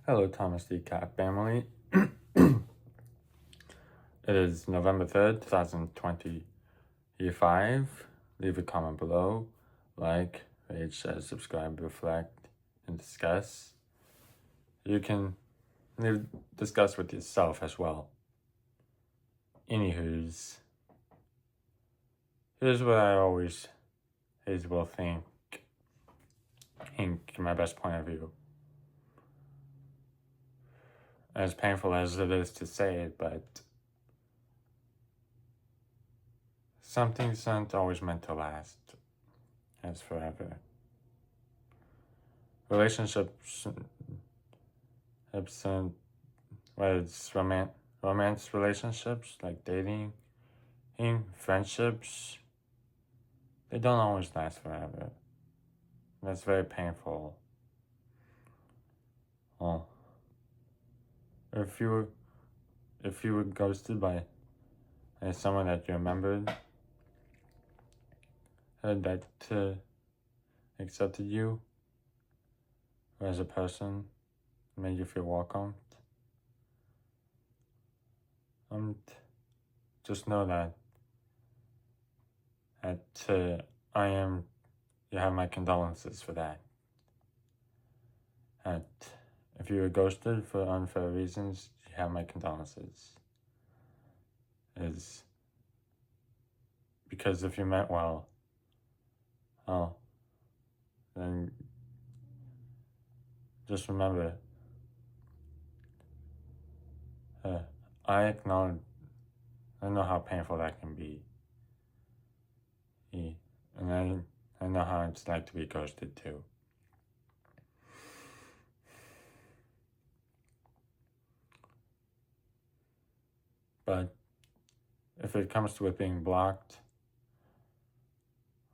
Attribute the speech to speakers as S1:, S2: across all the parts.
S1: Hello, Thomas D. Cat family. It is November 3rd, 2025. Leave a comment below. Like, rate, share, subscribe, reflect, and discuss. You can discuss with yourself as well. Anywho's, here's what I always will think my best point of view. As painful as it is to say it, but some things aren't always meant to last as forever. Relationships, whether it's romance relationships like dating, friendships, they don't always last forever. That's very painful. Well, if you were ghosted by someone that you remembered, that accepted you as a person, made you feel welcomed, just know that you have my condolences for that. If you were ghosted for unfair reasons, you have my condolences. Because if you meant well, then just remember, I know how painful that can be. And I know how it's like to be ghosted too. But if it comes to it being blocked,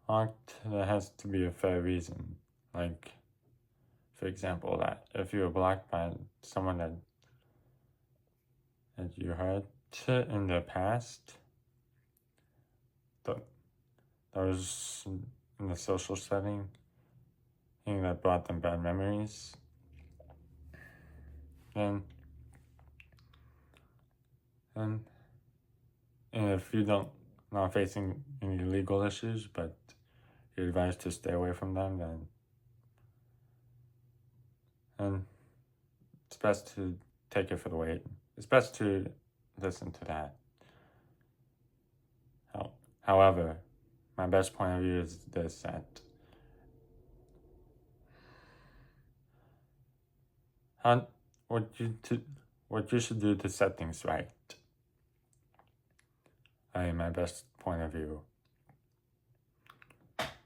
S1: there has to be a fair reason. Like, for example, that if you were blocked by someone that you hurt in the past, that was in a social setting, that brought them bad memories, and if you not facing any legal issues, but you're advised to stay away from them, then it's best to take it for the weight. It's best to listen to that. However, my best point of view is this: that what you should do to set things right. My best point of view.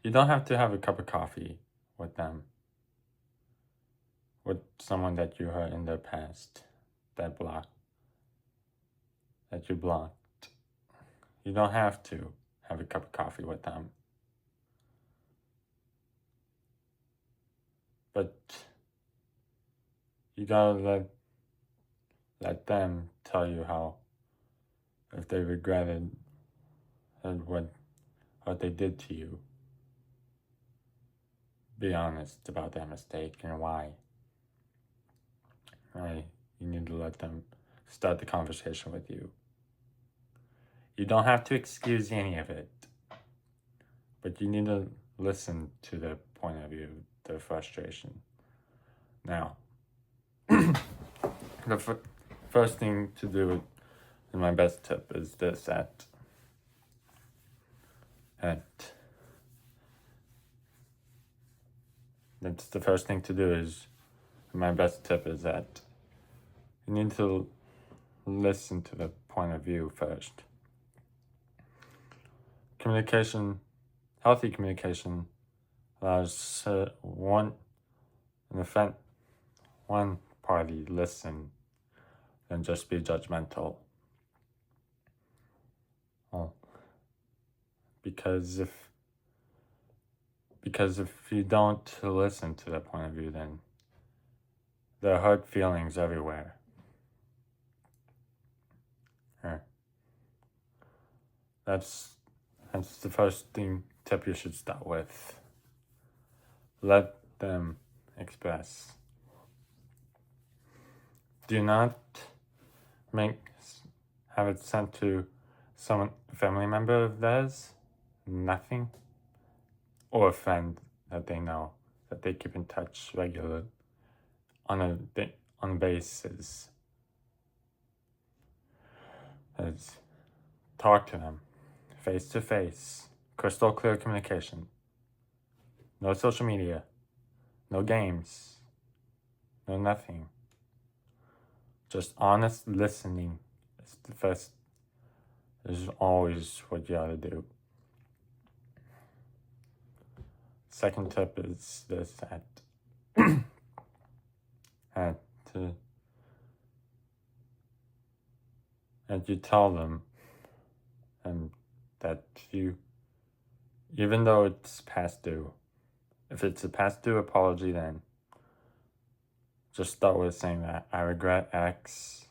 S1: You don't have to have a cup of coffee with them, with someone that you hurt in the past, that you blocked. You don't have to have a cup of coffee with them. But you gotta let them tell you how, if they regretted what they did to you. Be honest about that mistake and why. You need to let them start the conversation with you. You don't have to excuse any of it, but you need to listen to their point of view, their frustration. Now, the first thing to do, and my best tip is this: that's the first thing to do. My best tip is that you need to listen to the point of view first. Healthy communication allows one party listen and just be judgmental. Because if you don't listen to their point of view, then there are hurt feelings everywhere. That's the first tip you should start with. Let them express. Do not have it sent to someone, family member of theirs, nothing, or a friend that they know, that they keep in touch regularly on a basis. As talk to them face to face, crystal clear communication. No social media, no games, no nothing. Just honest listening is always what you ought to do. Second tip is this, that and you tell them and that even though it's past due, if it's a past due apology, then just start with saying that I regret X.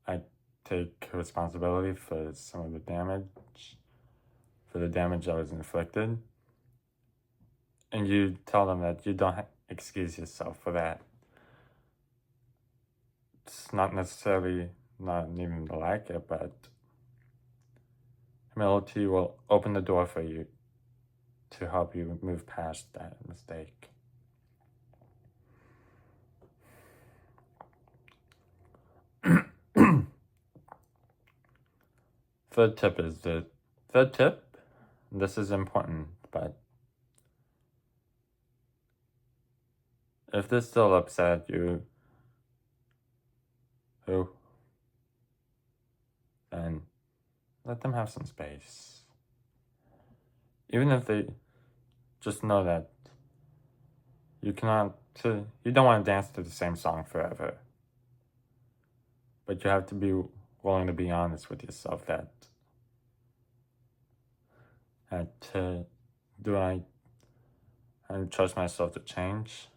S1: I take responsibility for some of the damage, that was inflicted. And you tell them that you don't excuse yourself for that. It's not necessarily not needing to like it, but humility will open the door for you to help you move past that mistake. Third tip, this is important, but if this still upset you, then let them have some space. Even if they just know that you don't want to dance to the same song forever. But you have to be willing to be honest with yourself that do I trust myself to change?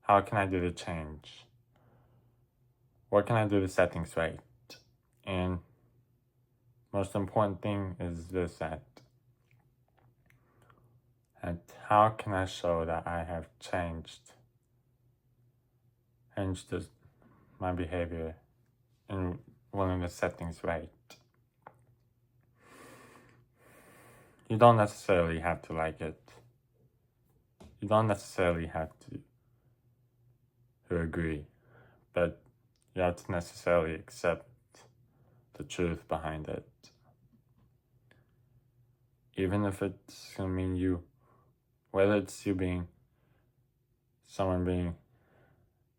S1: How can I do the change? What can I do to set things right? And most important thing is this, that how can I show that I have changed my behavior and willing to set things right? You don't necessarily have to like it. You don't necessarily have to agree, but you have to necessarily accept the truth behind it. Even if it's gonna mean whether it's someone being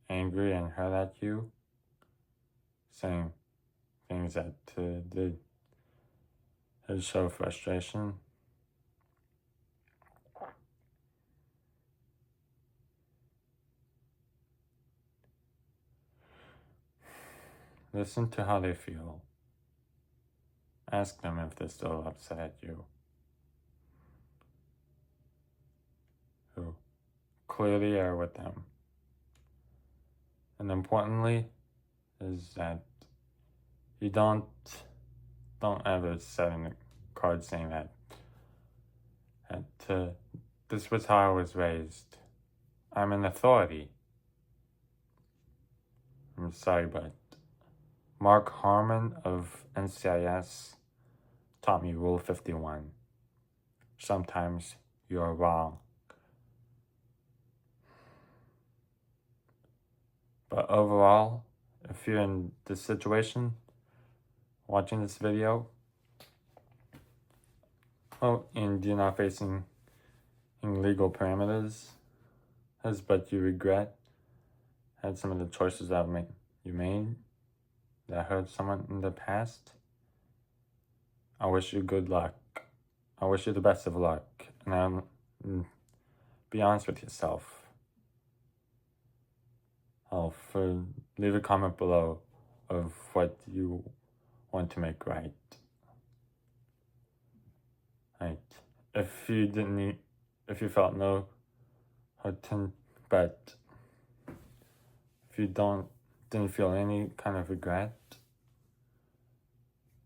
S1: angry and hurt at you, saying things that did show frustration. Listen to how they feel. Ask them if they're still upset at you. Clear the air with them. And importantly is that you don't ever set in a card saying that this was how I was raised. I'm an authority. I'm sorry, but Mark Harmon of NCIS taught me Rule 51. Sometimes you're wrong. But overall, if you're in this situation, watching this video, and you're not facing legal parameters, but you regret some of the choices that you made that hurt someone in the past, I wish you good luck. I wish you the best of luck. And be honest with yourself. Leave a comment below of what you want to make right. If you felt no hurt, but if you didn't feel any kind of regret,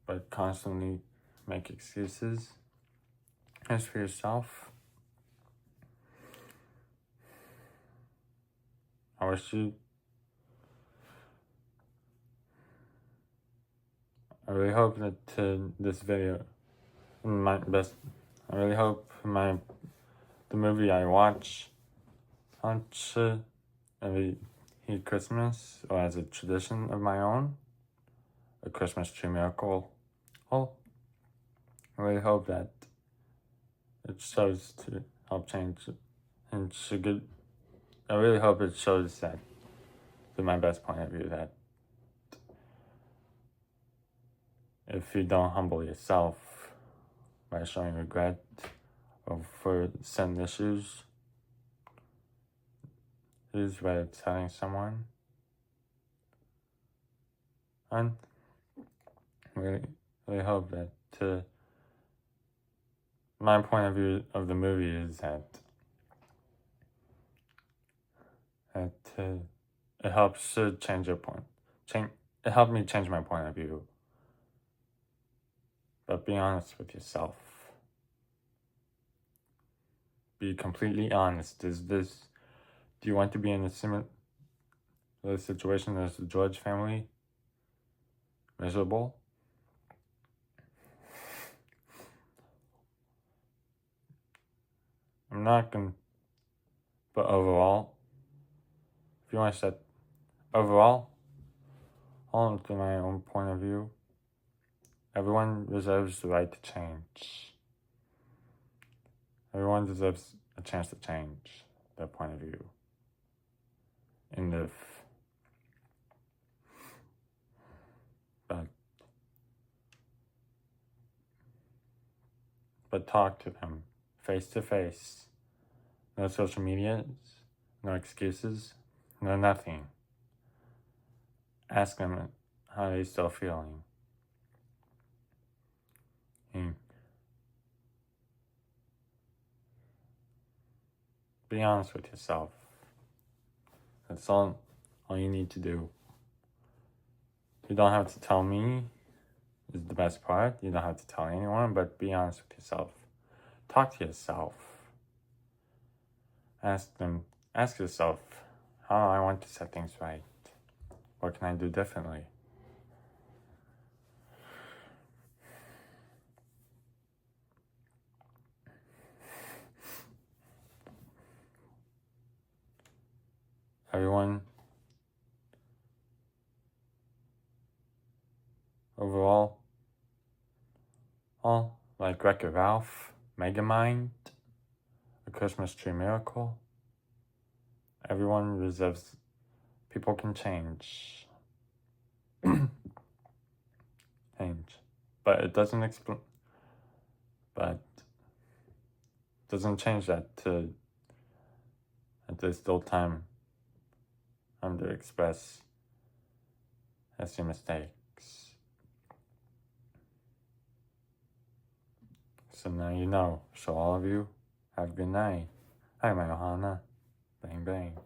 S1: but constantly make excuses, as for yourself, I wish you really hope that this video, I really hope the movie I watch every Christmas, or as a tradition of my own, A Christmas Tree Miracle. I really hope that it shows to help change and I really hope it shows that, from my best point of view, that if you don't humble yourself by showing regret for certain issues, whether it's telling someone, and really hope that my point of view of the movie is that it helps to change your point. It helped me change my point of view. But be honest with yourself. Be completely honest. Do you want to be in a similar situation as the George family? Miserable? I'm not gonna, but overall, if you want to set, overall, all to my own point of view, everyone deserves the right to change. Everyone deserves a chance to change their point of view. And but talk to them face to face. No social medias, no excuses, no nothing. Ask them how they still feeling. And be honest with yourself. That's all you need to do. You don't have to tell me, is the best part. You don't have to tell anyone, but be honest with yourself. Talk to yourself. Ask yourself, how I want to set things right. What can I do differently? Everyone, overall, like Wreck-It Ralph, Megamind, A Christmas Tree Miracle, everyone deserves, people can change. But it doesn't change that there's still time to express as your mistakes. So now you know. So all of you, have a good night. Hi, my Ohana. Bang, bang.